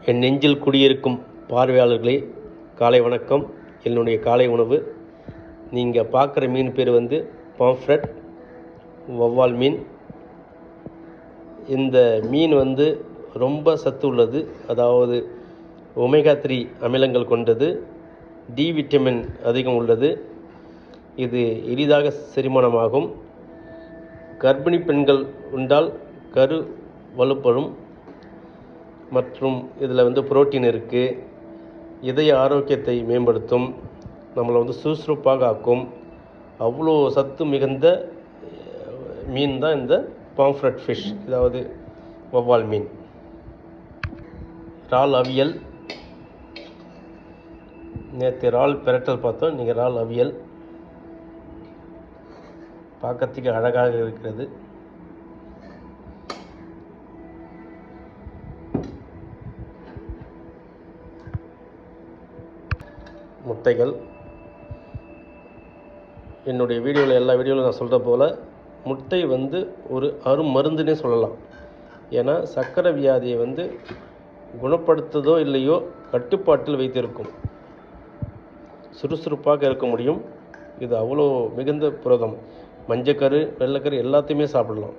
என் நெஞ்சில் குடியிருக்கும் பார்வையாளர்களே, காலை வணக்கம். என்னுடைய காலை உணவு நீங்கள் பார்க்குற மீன் பேர் பாம்ஃப்ரெட் வவ்வால் மீன். இந்த மீன் ரொம்ப சத்து உள்ளது. அதாவது ஒமேகா 3 அமிலங்கள் கொண்டது. டி விட்டமின் அதிகம் உள்ளது. இது எளிதாக செரிமானமாகும். கர்ப்பிணி பெண்கள் உண்டால் கரு வலுப்படும். மற்றும் இதில் புரோட்டீன் இருக்குது. இதய ஆரோக்கியத்தை மேம்படுத்தும். நம்மளை சுறுசுறுப்பாக ஆக்கும். அவ்வளோ சத்து மிகுந்த மீன் தான் இந்த பாம்ஃப்ரெட் ஃபிஷ், அதாவது வவ்வால் மீன். இறால் அவியல். நேற்று இறால் பிரட்டல் பார்த்தோம், நீங்கள் இறால் அவியல். பார்க்கறதுக்கு அழகாக இருக்கிறது. முட்டைகள். என்னுடைய வீடியோவில் எல்லா வீடியோவில் நான் சொல்கிற போல் முட்டை ஒரு அருமருந்துன்னே சொல்லலாம். ஏன்னா சர்க்கரை வியாதியை குணப்படுத்துதோ இல்லையோ கட்டுப்பாட்டில் வைத்திருக்கும். சுறுசுறுப்பாக இருக்க முடியும். இது அவ்வளோ மிகுந்த புரதம். மஞ்சக்கரு, வெள்ளைக்கரு எல்லாத்தையுமே சாப்பிடலாம்.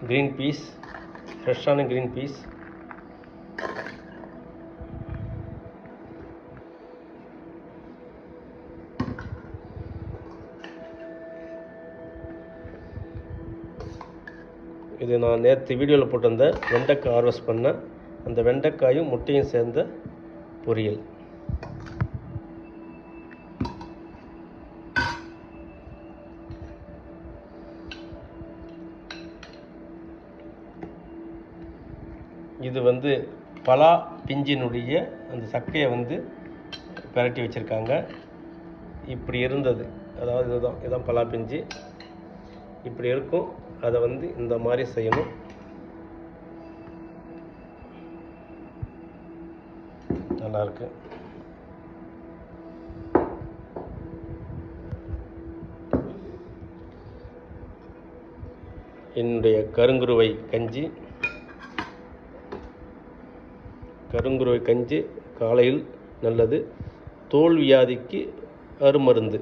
க்ரீன் பீஸ், ஃப்ரெஷ்ஷான க்ரீன் பீஸ். இது நான் நேற்று வீடியோவில் போட்டிருந்த வெண்டைக்காய் ஹார்வெஸ்ட் பண்ணேன். அந்த வெண்டைக்காயும் முட்டையும் சேர்ந்த பொரியல். இது பலா பிஞ்சினுடைய அந்த சக்கையை பிரட்டி வச்சுருக்காங்க. இப்படி இருந்தது. அதாவது இதுதான் பலா பிஞ்சு. இப்படி இருக்கும். அதை இந்த மாதிரி செய்யணும். நல்லாயிருக்கு. என்னுடைய கருங்குருவை கஞ்சி. கருங்குருவை கஞ்சி காலையில் நல்லது. தோல் வியாதிக்கு அருமருந்து.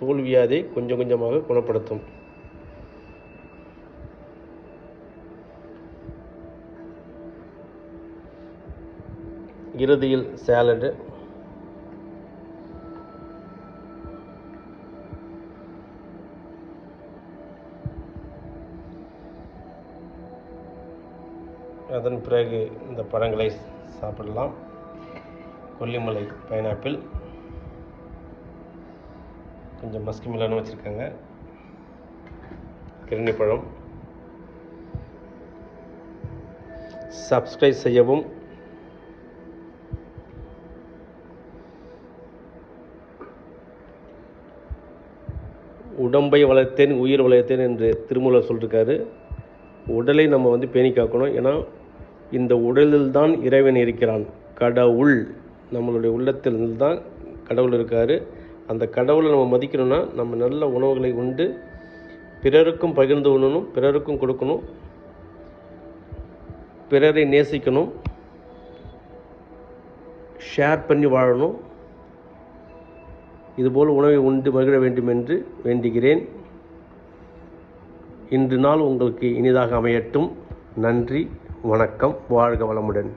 தோல் வியாதியை கொஞ்சம் கொஞ்சமாக குணப்படுத்தும். இறுதியில் சாலடு. அதன் பிறகு இந்த பழங்களை சாப்பிடலாம். கொல்லிமலை பைனாப்பிள், கொஞ்சம் மஸ்கி மிலான்னு வச்சுருக்காங்க. கிருணி பழம். சப்ஸ்கிரைப் செய்யவும். உடம்பை வளர்த்தேன் உயிர் வளர்த்தேன் என்று திருமூலர் சொல்லியிருக்காரு. உடலை நம்ம பேணி காக்கணும். ஏன்னா இந்த உடலில் தான் இறைவன் இருக்கிறான். கடவுள் நம்மளுடைய உள்ளத்தில் தான் கடவுள் இருக்கார். அந்த கடவுளை நம்ம மதிக்கணும்னா நம்ம நல்ல உணவுகளை உண்டு பிறருக்கும் பகிர்ந்து உண்ணணும், பிறருக்கும் கொடுக்கணும், பிறரை நேசிக்கணும், ஷேர் பண்ணி வாழணும். இதுபோல் உணவை உண்டு மகிழ வேண்டும் என்று வேண்டுகிறேன். இன்று நாள் உங்களுக்கு இனிதாக அமையட்டும். நன்றி, வணக்கம், வாழ்க வளமுடன்.